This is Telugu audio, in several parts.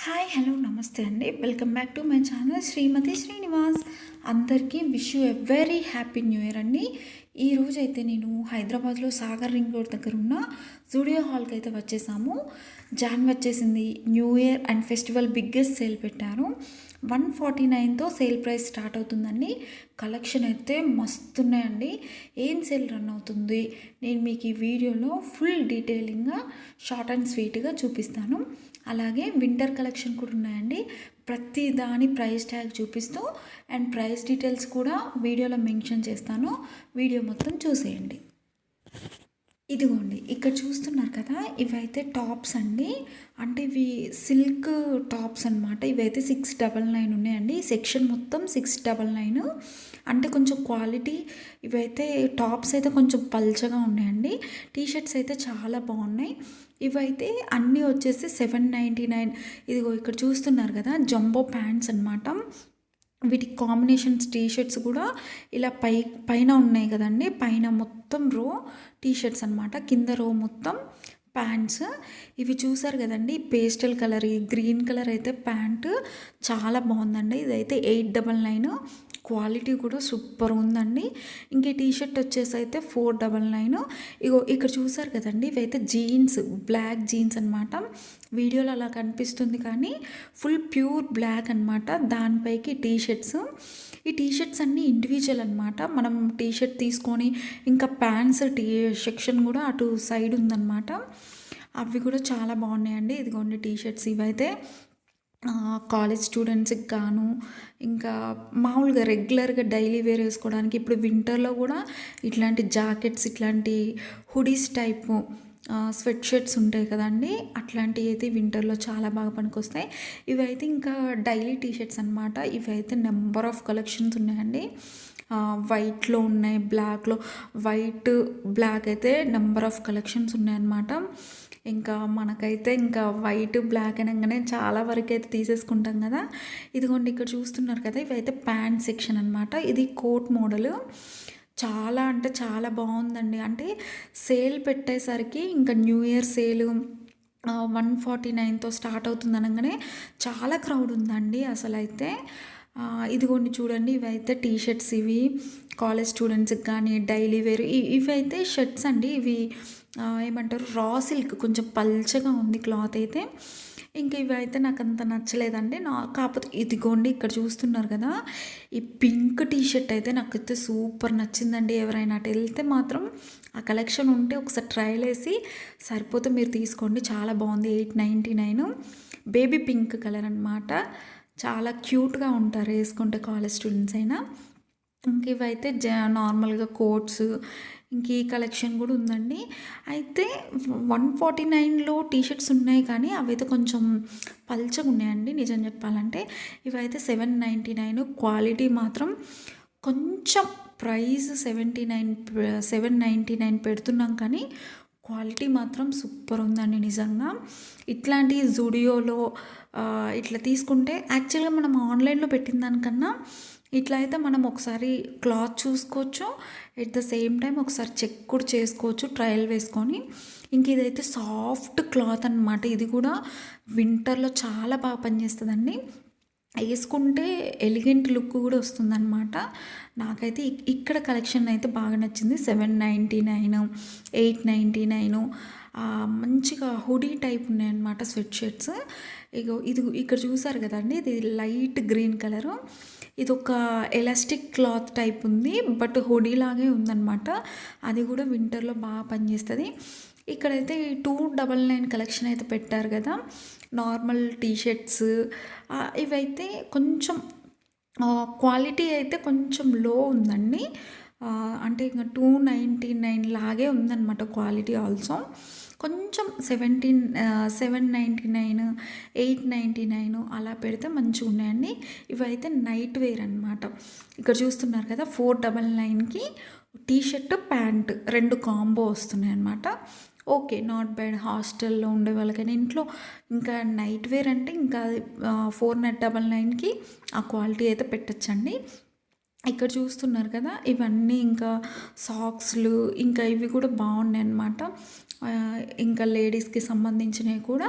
హాయ్ హలో నమస్తే అండి. Welcome back to my channel Srimathi Srinivas. అందరికీ wish you a very happy new year అండి. ఈరోజు అయితే నేను హైదరాబాద్లో సాగర్ రింగ్ రోడ్ దగ్గర ఉన్న జూడియో హాల్కి అయితే వచ్చేసాము. వచ్చేసింది, new year and festival biggest sale పెట్టారు. 149తో సేల్ ప్రైస్ స్టార్ట్ అవుతుందండి. కలెక్షన్ అయితే మస్తున్నాయండి. ఏం సేల్ రన్ అవుతుంది నేను మీకు ఈ వీడియోలో ఫుల్ డీటెయిలింగ్గా షార్ట్ అండ్ స్వీట్గా చూపిస్తాను. అలాగే వింటర్ కలెక్షన్ కూడా ఉన్నాయండి. ప్రతి దాని ప్రైస్ ట్యాగ్ చూపిస్తూ అండ్ ప్రైస్ డీటెయిల్స్ కూడా వీడియోలో మెన్షన్ చేస్తాను. వీడియో మొత్తం చూసేయండి. ఇదిగోండి, ఇక్కడ చూస్తున్నారు కదా, ఇవైతే టాప్స్ అండి. అంటే ఇవి సిల్క్ టాప్స్ అనమాట. ఇవైతే 699 ఉన్నాయండి. సెక్షన్ మొత్తం 699. అంటే కొంచెం క్వాలిటీ, ఇవైతే టాప్స్ అయితే కొంచెం పల్చగా ఉన్నాయండి. టీషర్ట్స్ అయితే చాలా బాగున్నాయి. ఇవైతే అన్నీ వచ్చేసి 799. ఇదిగో ఇక్కడ చూస్తున్నారు కదా, జంబో ప్యాంట్స్ అనమాట. వీటి కాంబినేషన్స్ టీషర్ట్స్ కూడా ఇలా పైన ఉన్నాయి కదండి. పైన మొత్తం రో టీషర్ట్స్ అనమాట, కింద రో మొత్తం ప్యాంట్స్. ఇవి చూసారు కదండి, పేస్టల్ కలర్, ఈ గ్రీన్ కలర్ అయితే ప్యాంటు చాలా బాగుందండి. ఇదైతే 899. క్వాలిటీ కూడా సూపర్ ఉందండి. ఇంక ఈ టీషర్ట్ వచ్చేసి అయితే 499. ఇగో ఇక్కడ చూసారు కదండి, ఇవైతే జీన్స్, బ్లాక్ జీన్స్ అనమాట. వీడియోలో అలా కనిపిస్తుంది కానీ ఫుల్ ప్యూర్ బ్లాక్ అనమాట. దానిపైకి టీషర్ట్స్. ఈ టీషర్ట్స్ అన్నీ ఇండివిజువల్ అనమాట. మనం టీషర్ట్ తీసుకొని ఇంకా ప్యాంట్స్ సెక్షన్ కూడా అటు సైడ్ ఉందన్నమాట. అవి కూడా చాలా బాగున్నాయండి. ఇదిగోండి టీషర్ట్స్. ఇవైతే కాలేజ్ స్టూడెంట్స్కి గాను, ఇంకా మామూలుగా రెగ్యులర్గా డైలీ వేర్ వేసుకోవడానికి. ఇప్పుడు వింటర్లో కూడా ఇట్లాంటి జాకెట్స్, ఇట్లాంటి హుడీస్ టైపు స్వెట్ షర్ట్స్ ఉంటాయి కదండి, అట్లాంటివి అయితే వింటర్లో చాలా బాగా పనికొస్తాయి. ఇవైతే ఇంకా డైలీ టీషర్ట్స్ అనమాట. ఇవైతే నెంబర్ ఆఫ్ కలెక్షన్స్ ఉన్నాయండి. వైట్లో ఉన్నాయి, బ్లాక్లో, వైట్ బ్లాక్ అయితే నెంబర్ ఆఫ్ కలెక్షన్స్ ఉన్నాయన్నమాట. ఇంకా మనకైతే ఇంకా వైట్ బ్లాక్ అనగానే చాలా వరకు అయితే తీసేసుకుంటాం కదా. ఇదిగోండి ఇక్కడ చూస్తున్నారు కదా, ఇవైతే ప్యాంట్ సెక్షన్ అనమాట. ఇది కోట్ మోడల్. చాలా అంటే చాలా బాగుందండి. అంటే సేల్ పెట్టేసరికి ఇంకా న్యూ ఇయర్ సేలు 149తో స్టార్ట్ అవుతుంది అనగానే చాలా క్రౌడ్ ఉందండి అసలు అయితే. ఇదిగోండి చూడండి, ఇవైతే టీషర్ట్స్. ఇవి కాలేజ్ స్టూడెంట్స్కి కానీ డైలీ వేర్. ఇవైతే షర్ట్స్ అండి. ఇవి ఏమంటారు, రా సిల్క్, కొంచెం పల్చగా ఉంది క్లాత్ అయితే. ఇంకా ఇవైతే నాకు అంత నచ్చలేదండి. కాకపోతే ఇదిగోండి ఇక్కడ చూస్తున్నారు కదా, ఈ పింక్ టీషర్ట్ అయితే నాకైతే సూపర్ నచ్చిందండి. ఎవరైనా అటు వెళ్తే మాత్రం ఆ కలెక్షన్ ఉంటే ఒకసారి ట్రయల్ వేసి సరిపోతే మీరు తీసుకోండి. చాలా బాగుంది. 899. బేబీ పింక్ కలర్ అనమాట. చాలా క్యూట్గా ఉంటారు వేసుకుంటే కాలేజ్ స్టూడెంట్స్ అయినా. ఇంక ఇవైతే నార్మల్గా కోట్స్, ఇంక ఈ కలెక్షన్ కూడా ఉందండి. అయితే 149లో టీషర్ట్స్ ఉన్నాయి కానీ అవైతే కొంచెం పల్చగా ఉన్నాయండి నిజం చెప్పాలంటే. ఇవైతే 799. క్వాలిటీ మాత్రం కొంచెం ప్రైస్ 799 పెడుతున్నాం కానీ క్వాలిటీ మాత్రం సూపర్ ఉందండి నిజంగా. ఇట్లాంటి జూడియోలో ఇట్లా తీసుకుంటే యాక్చువల్గా మనం ఆన్లైన్లో పెట్టిన దానికన్నా ఇట్లా అయితే మనం ఒకసారి క్లాత్ చూసుకోవచ్చు, ఎట్ ద సేమ్ టైం ఒకసారి చెక్ కూడా చేసుకోవచ్చు ట్రయల్ వేసుకొని. ఇంక ఇదైతే సాఫ్ట్ క్లాత్ అనమాట. ఇది కూడా వింటర్లో చాలా బాగా పనిచేస్తుందండి. వేసుకుంటే ఎలిగెంట్ లుక్ కూడా వస్తుందన్నమాట. నాకైతే ఇక్కడ కలెక్షన్ అయితే బాగా నచ్చింది. 799, 899. మంచిగా హుడీ టైప్ ఉన్నాయన్నమాట స్వెట్ షర్ట్స్. ఇది ఇక్కడ చూసారు కదండి, ఇది లైట్ గ్రీన్ కలరు. ఇది ఒక ఎలాస్టిక్ క్లాత్ టైప్ ఉంది, బట్ హుడీ లాగే ఉందన్నమాట. అది కూడా వింటర్లో బాగా పనిచేస్తుంది. ఇక్కడైతే 299 కలెక్షన్ అయితే పెట్టారు కదా, నార్మల్ టీషర్ట్స్. ఇవైతే కొంచెం క్వాలిటీ అయితే కొంచెం లో ఉందండి. అంటే ఇంకా 299 లాగే ఉందన్నమాట క్వాలిటీ ఆల్సో. కొంచెం 799, 899 అలా పెడితే మంచిగా ఉన్నాయండి. ఇవైతే నైట్ వేర్ అనమాట. ఇక్కడ చూస్తున్నారు కదా, 499కి టీషర్ట్ ప్యాంట్ 2 కాంబో వస్తున్నాయి అనమాట. Okay, not bad. హాస్టల్లో ఉండే వాళ్ళకైనా, ఇంట్లో ఇంకా నైట్ వేర్ అంటే ఇంకా 499కి ఆ క్వాలిటీ అయితే పెట్టచ్చండి. ఇక్కడ చూస్తున్నారు కదా, ఇవన్నీ ఇంకా సాక్స్‌లు ఇంకా ఇవి కూడా బాగున్నాయన్నమాట. ఇంకా లేడీస్‌కి సంబంధించినవి కూడా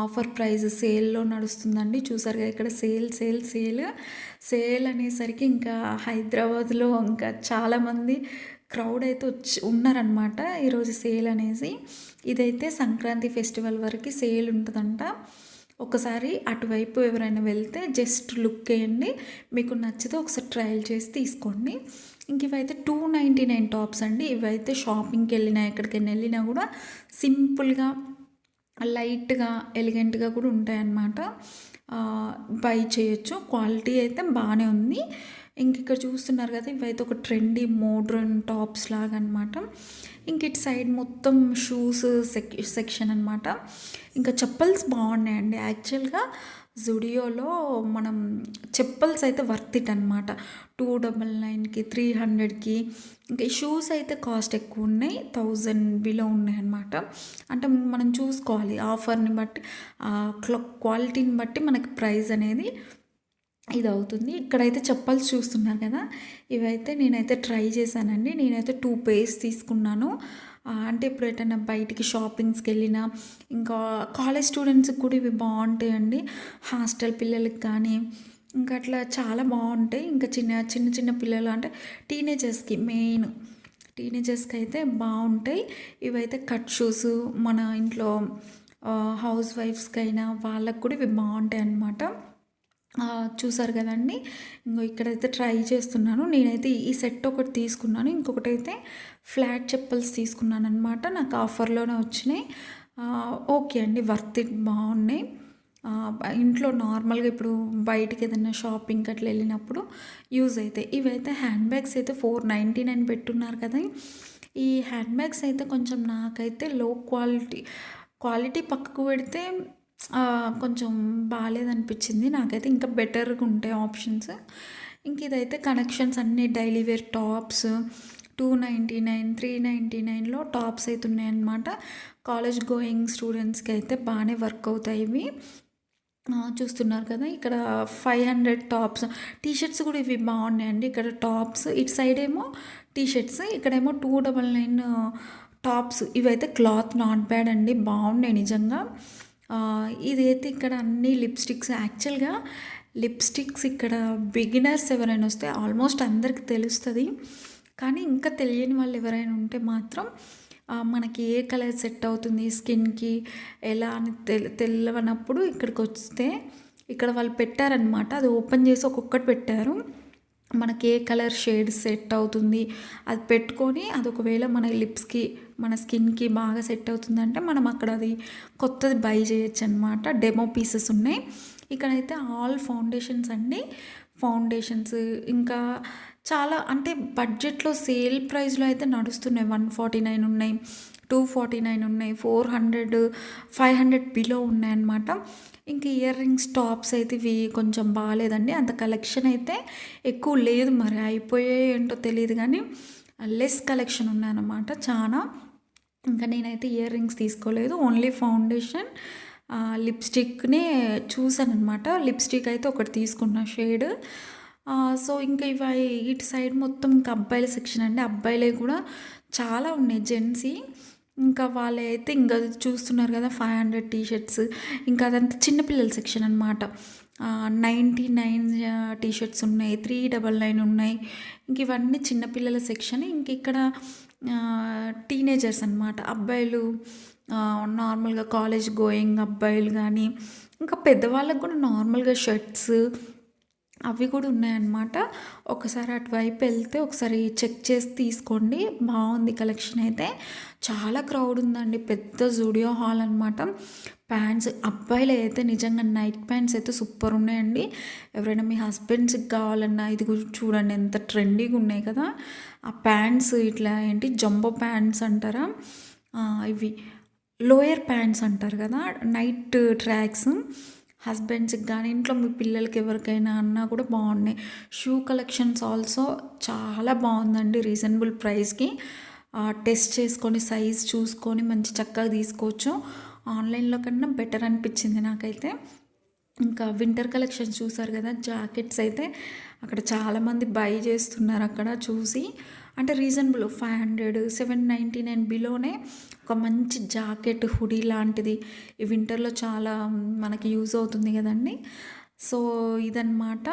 ఆఫర్ ప్రైస్ సేల్‌లో నడుస్తుందండి. చూసారు కదా ఇక్కడ సేల్, సేల్, సేల్, సేల్ అనేసరికి ఇంకా హైదరాబాద్‌లో ఇంకా చాలామంది క్రౌడ్ అయితే ఉన్నారనమాట ఈరోజు సేల్ అనేసి. ఇదైతే సంక్రాంతి ఫెస్టివల్ వరకు సేల్ ఉంటుందంట. ఒకసారి అటువైపు ఎవరైనా వెళ్తే జస్ట్ లుక్ వేయండి, మీకు నచ్చితే ఒకసారి ట్రయల్ చేసి తీసుకోండి. ఇంక ఇవైతే 299 టాప్స్ అండి. ఇవైతే షాపింగ్కి వెళ్ళినా ఎక్కడికైనా వెళ్ళినా కూడా సింపుల్గా లైట్గా ఎలిగెంట్గా కూడా ఉంటాయన్నమాట. బై చేయొచ్చు, క్వాలిటీ అయితే బాగానే ఉంది. ఇంక ఇక్కడ చూస్తున్నారు కదా, ఇవైతే ఒక ట్రెండీ మోడ్రన్ టాప్స్ లాగా అనమాట. ఇంక ఇటు సైడ్ మొత్తం షూస్ సెక్షన్ అనమాట. ఇంకా చెప్పల్స్ బాగున్నాయండి. యాక్చువల్గా జుడియోలో మనం చెప్పల్స్ అయితే వర్త్ ఇట్ అనమాట. 299కి 300కి. ఇంకా ఈ షూస్ అయితే కాస్ట్ ఎక్కువ ఉన్నాయి, 1000 బిలో ఉన్నాయి అనమాట. అంటే మనం చూసుకోవాలి ఆఫర్ని బట్టి, క్వాలిటీని బట్టి మనకి ప్రైస్ అనేది ఇది అవుతుంది. ఇక్కడైతే చెప్పల్స్ చూస్తున్నారు కదా, ఇవైతే నేనైతే ట్రై చేశానండి. నేనైతే 2 పేర్స్ తీసుకున్నాను. అంటే ఇప్పుడు ఎటైనా బయటికి షాపింగ్స్కి వెళ్ళినా, ఇంకా కాలేజ్ స్టూడెంట్స్కి కూడా ఇవి బాగుంటాయండి. హాస్టల్ పిల్లలకి కానీ ఇంకా అట్లా చాలా బాగుంటాయి. ఇంకా చిన్న చిన్న చిన్న పిల్లలు అంటే టీనేజర్స్కి అయితే బాగుంటాయి. ఇవైతే కట్ షూస్ మన ఇంట్లో హౌస్ వైఫ్స్కైనా వాళ్ళకు కూడా ఇవి బాగుంటాయి అన్నమాట. చూసారు కదండి, ఇంకో ఇక్కడైతే ట్రై చేస్తున్నాను. నేనైతే ఈ సెట్ ఒకటి తీసుకున్నాను, ఇంకొకటి అయితే ఫ్లాట్ చెప్పల్స్ తీసుకున్నాను అనమాట. నాకు ఆఫర్లోనే వచ్చినాయి. ఓకే అండి, వర్త్ ఇట్, బాగున్నాయి. ఇంట్లో నార్మల్గా ఇప్పుడు బయటికి ఏదైనా షాపింగ్కి అట్లా వెళ్ళినప్పుడు యూజ్ అవుతాయి. ఇవైతే హ్యాండ్ బ్యాగ్స్ అయితే 499 పెట్టున్నారు కదా. ఈ హ్యాండ్ బ్యాగ్స్ అయితే కొంచెం నాకైతే లో క్వాలిటీ పక్కకు పెడితే కొంచెం బాగాలేదనిపించింది నాకైతే. ఇంకా బెటర్గా ఉంటాయి ఆప్షన్స్. ఇంక ఇదైతే కనెక్షన్స్ అన్నీ డైలీ వేర్ టాప్స్ 299, 399లో టాప్స్ అయితే ఉన్నాయన్నమాట. కాలేజ్ గోయింగ్ స్టూడెంట్స్కి అయితే బాగానే వర్క్ అవుతాయి ఇవి. చూస్తున్నారు కదా, ఇక్కడ 500 టాప్స్. టీషర్ట్స్ కూడా ఇవి బాగున్నాయండి. ఇక్కడ టాప్స్, ఇటు సైడ్ ఏమో టీషర్ట్స్, ఇక్కడేమో 299 టాప్స్. ఇవైతే క్లాత్ నాట్ బ్యాడ్ అండి, బాగున్నాయి నిజంగా. ఇదైతే ఇక్కడ అన్ని లిప్స్టిక్స్. యాక్చువల్గా లిప్స్టిక్స్ ఇక్కడ బిగినర్స్ ఎవరైనా వస్తే ఆల్మోస్ట్ అందరికి తెలుస్తుంది. కానీ ఇంకా తెలియని వాళ్ళు ఎవరైనా ఉంటే మాత్రం మనకి ఏ కలర్ సెట్ అవుతుంది స్కిన్కి ఎలా అని తెలవనప్పుడు ఇక్కడికి వస్తే ఇక్కడ వాళ్ళు పెట్టారనమాట. అది ఓపెన్ చేసి ఒక్కొక్కటి పెట్టారు. మనకి ఏ కలర్ షేడ్ సెట్ అవుతుంది అది పెట్టుకొని, అది ఒకవేళ మన లిప్స్కి మన స్కిన్కి బాగా సెట్ అవుతుందంటే మనం అక్కడ అది కొత్తది బై చేయొచ్చు అనమాట. డెమో పీసెస్ ఉన్నాయి. ఇక్కడైతే ఆల్ ఫౌండేషన్స్ అండి. ఫౌండేషన్స్ ఇంకా చాలా అంటే బడ్జెట్లో సేల్ ప్రైస్లో అయితే నడుస్తున్నాయి. 149 ఉన్నాయి, 249 ఉన్నాయి, 400, 500 బిలో ఉన్నాయన్నమాట. ఇంక ఇయర్ రింగ్స్ టాప్స్ అయితే ఇవి కొంచెం బాగాలేదండి, అంత కలెక్షన్ అయితే ఎక్కువ లేదు. మరి అయిపోయాయి ఏంటో తెలియదు కానీ లెస్ కలెక్షన్ ఉన్నాయన్నమాట చాలా. ఇంకా నేనైతే ఇయర్ రింగ్స్ తీసుకోలేదు, ఓన్లీ ఫౌండేషన్ లిప్స్టిక్నే చూసాను అనమాట. లిప్స్టిక్ అయితే ఒకటి తీసుకున్న షేడ్. సో ఇంకా ఇటు సైడ్ మొత్తం ఇంకా అబ్బాయిల సెక్షన్ అండి. అబ్బాయిలే కూడా చాలా ఉన్నాయి జెంట్సీ. ఇంకా వాళ్ళైతే ఇంకా చూస్తున్నారు కదా 500 టీషర్ట్స్. ఇంకా అదంతా చిన్నపిల్లల సెక్షన్ అనమాట. 99 టీషర్ట్స్ ఉన్నాయి, 399 ఉన్నాయి. ఇంక ఇవన్నీ చిన్నపిల్లల సెక్షన్. ఇంక ఇక్కడ టీనేజర్స్ అనమాట, అబ్బాయిలు నార్మల్గా కాలేజ్ గోయింగ్ అబ్బాయిలు కానీ ఇంకా పెద్దవాళ్ళకు కూడా నార్మల్గా షర్ట్స్ అవి కూడా ఉన్నాయన్నమాట. ఒకసారి అటువైపు వెళ్తే ఒకసారి చెక్ చేసి తీసుకోండి, బాగుంది కలెక్షన్ అయితే. చాలా క్రౌడ్ ఉందండి, పెద్ద జూడియో హాల్ అనమాట. ప్యాంట్స్ అబ్బాయిలు అయితే నిజంగా నైట్ ప్యాంట్స్ అయితే సూపర్ ఉన్నాయండి. ఎవరైనా మీ హస్బెండ్స్కి కావాలన్నా ఇది చూడండి ఎంత ట్రెండీగా ఉన్నాయి కదా. ఆ ప్యాంట్స్ ఇట్లా ఏంటి జంబో ప్యాంట్స్ అంటారా, ఇవి లోయర్ ప్యాంట్స్ అంటారు కదా, నైట్ ట్రాక్స్. హస్బెండ్స్కి కానీ ఇంట్లో మీ పిల్లలకి ఎవరికైనా అన్నా కూడా బాగున్నాయి. షూ కలెక్షన్స్ ఆల్సో చాలా బాగుందండి, రీజనబుల్ ప్రైస్కి. టెస్ట్ చేసుకొని సైజ్ చూసుకొని మంచి చక్కగా తీసుకోవచ్చు. ఆన్లైన్లో కన్నా బెటర్ అనిపించింది నాకైతే. ఇంకా వింటర్ కలెక్షన్స్ చూసారు కదా, జాకెట్స్ అయితే అక్కడ చాలామంది బై చేస్తున్నారు అక్కడ చూసి. అంటే రీజనబుల్ 500, 799 బిలోనే ఒక మంచి జాకెట్ హుడీ లాంటిది ఈ వింటర్లో చాలా మనకి యూజ్ అవుతుంది కదండి. సో ఇదన్నమాట.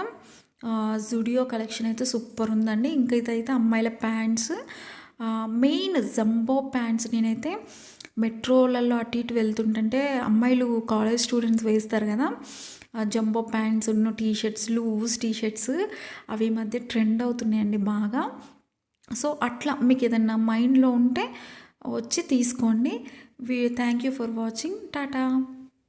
జుడియో కలెక్షన్ అయితే సూపర్ ఉందండి. ఇంకా ఇదైతే అమ్మాయిల ప్యాంట్స్, మెయిన్ జంబో ప్యాంట్స్. నేనైతే మెట్రోలలో అటు ఇటు వెళ్తుంటే అమ్మాయిలు కాలేజ్ స్టూడెంట్స్ వేస్తారు కదా జంబో ప్యాంట్స్ ఉన్న టీషర్ట్స్, లూజ్ టీషర్ట్స్, అవి ఈ మధ్య ట్రెండ్ అవుతున్నాయండి బాగా. సో అట్లా మీకు ఏదన్నా మైండ్లో ఉంటే వచ్చి తీసుకోండి. Thank you for watching. Tata.